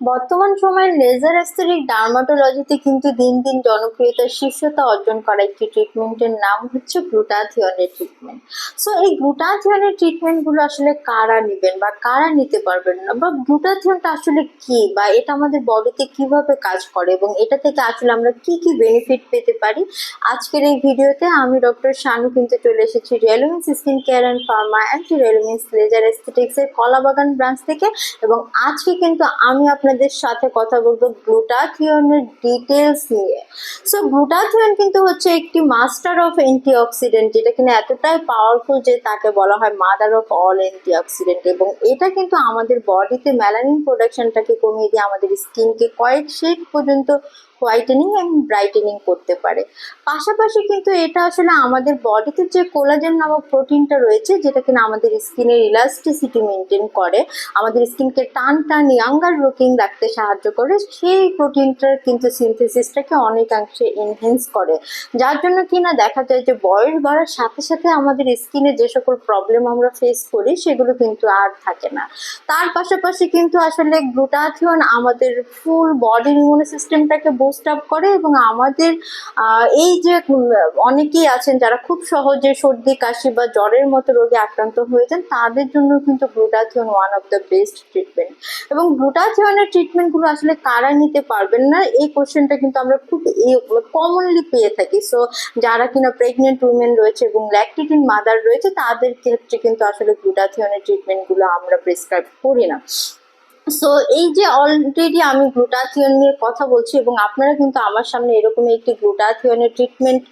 বর্তমান সময়ে laser aesthetic ডার্মাটোলজিতে কিন্তু দিন দিন জনপ্রিয়তার শীর্ষতা অর্জন করা একটি ট্রিটমেন্টের নাম হচ্ছে গ্লুটাথিয়নের ট্রিটমেন্ট। সো এই গ্লুটাথিয়নের ট্রিটমেন্টগুলো আসলে কারা নেবেন বা কারা নিতে পারবেন না, বা গ্লুটাথিয়নটা আসলে কি, বা এটা আমাদের বডিতে কিভাবে কাজ করে এবং এটা থেকে আসলে আমরা কি কি বেনিফিট পেতে পারি, আজকের এই ভিডিওতে আমি ডক্টর শানু কিন্তু চলে এসেছি Relumens skin care and pharma and Relumens laser অ্যাস্থেটিক্সের কলাবাগান ব্রাঞ্চ থেকে। এবং আজকে কিন্তু আমি আপনাদের সাথে কথা বলবো গ্লুটাথিয়নের ডিটেলস নিয়ে। সো গ্লুটাথিয়ন কিন্তু হচ্ছে একটি মাস্টার অফ অ্যান্টিঅক্সিডেন্ট, যেটা কিনা এতটাই পাওয়ারফুল যে তাকে বলা হয় মাদার অফ অল অ্যান্টিঅক্সিডেন্ট। এবং এটা কিন্তু আমাদের বডিতে মেলানিন প্রোডাকশনটাকে কমিয়ে দিয়ে আমাদের স্কিনকে কয়েক শেড পর্যন্ত হোয়াইটেনিং এবং ব্রাইটেনিং করতে পারে। পাশাপাশি কিন্তু এটা আসলে আমাদের বডিতে যে কোলাজেন নামক প্রোটিনটা রয়েছে, যেটা কিনা আমাদের স্কিনের ইলাস্টিসিটি মেনটেন করে, আমাদের স্কিনকে টান টান ইয়াঙ্গার লুকিং রাখতে সাহায্য করে, সেই প্রোটিনটার কিন্তু সিনথেসিসটাকে অনেকাংশে এনহেন্স করে। যার জন্য কিনা দেখা যায় যে বয়স বাড়ার সাথে সাথে আমাদের স্কিনে যে সকল প্রবলেম আমরা ফেস করি সেগুলো কিন্তু আর থাকে না। তার পাশাপাশি কিন্তু আসলে গ্লুটাথিয়ন আমাদের ফুল বডির ইমিউন সিস্টেমটাকে বুস্ট আপ করে এবং আমাদের এই যে অনেকেই আছেন যারা খুব সহজে সর্দি কাশি বা জ্বরের মতো রোগে আক্রান্ত হয়ে যান, তাদের জন্য কিন্তু glutathione one of the best treatment. এবং গ্লুটাথিয়নের ট্রিটমেন্টগুলো আসলে কারা নিতে পারবেন না, এই কোশ্চেনটা কিন্তু আমরা খুব কমনলি পেয়ে থাকি। সো যারা কিনা প্রেগনেন্ট উইমেন রয়েছে এবং ল্যাকটেটিং মাদার রয়েছে, তাদের ক্ষেত্রে কিন্তু আসলে গ্লুটাথিয়নের ট্রিটমেন্টগুলো আমরা প্রেসক্রাইব করি না। সো এই যে অলরেডি আমি গ্লুটাথিয়ন নিয়ে কথা বলছি এবং আপনারা কিন্তু আমার সামনে এরকম একটি গ্লুটাথিয়নের ট্রিটমেন্ট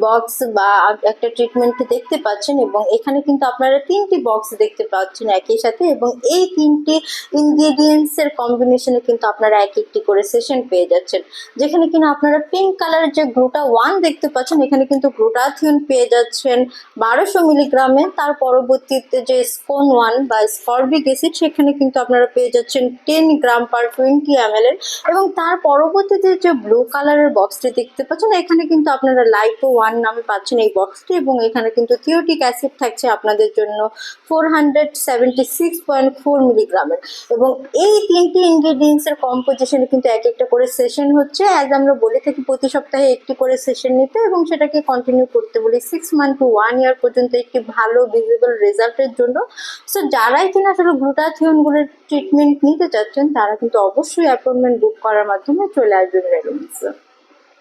বক্স বা একটা ট্রিটমেন্ট দেখতে পাচ্ছেন, এবং এখানে কিন্তু আপনারা তিনটি বক্স দেখতে পাচ্ছেন একই সাথে, এবং এই তিনটি ইনগ্রেডিয়েন্টস এর কম্বিনেশনে কিন্তু আপনারা এক একটি করে সেশন পেয়ে যাচ্ছেন। যেখানে কিনা আপনারা পিঙ্ক কালারের যে গ্লুটা ওয়ান দেখতে পাচ্ছেন, এখানে কিন্তু গ্লুটাথিয়ন পেয়ে যাচ্ছেন 1200 মিলিগ্রামে। তার পরবর্তীতে যে স্কোন ওয়ান বা স্করবিক অ্যাসিড, সেখানে কিন্তু আপনারা পেয়ে যাচ্ছেন 10 গ্রাম পার 20 ml এর। এবং তার পরবর্তীতে যে ব্লু কালারের বক্সটি দেখতে পাচ্ছেন, এখানে কিন্তু আপনারা লাইপো ওয়ান নামে পাচ্ছেন এই বক্সটি, এবং এখানে কিন্তু থিওটিক অ্যাসিড থাকছে আপনাদের জন্য 476.4 মিলিগ্রামের। এবং এই তিনটি ইনগ্রেডিয়েন্টস এর কম্পোজিশনে কিন্তু এক একটা করে সেশন হচ্ছে। অ্যাজ আমরা বলে থাকি প্রতি সপ্তাহে একটি করে সেশন নিতে, এবং সেটাকে কন্টিনিউ করতে বলি 6 মান্থ টু 1 ইয়ার পর্যন্ত একটি ভালো ভিজিবল রেজাল্টের জন্য। সো যারাই কিনা আসলে গ্লুটাথিয়নগুলোর ট্রিটমেন্ট নিতে চাচ্ছেন, তারা কিন্তু অবশ্যই অ্যাপয়েন্টমেন্ট বুক করার মাধ্যমে চলে আসবেন রেলুমেন্সে।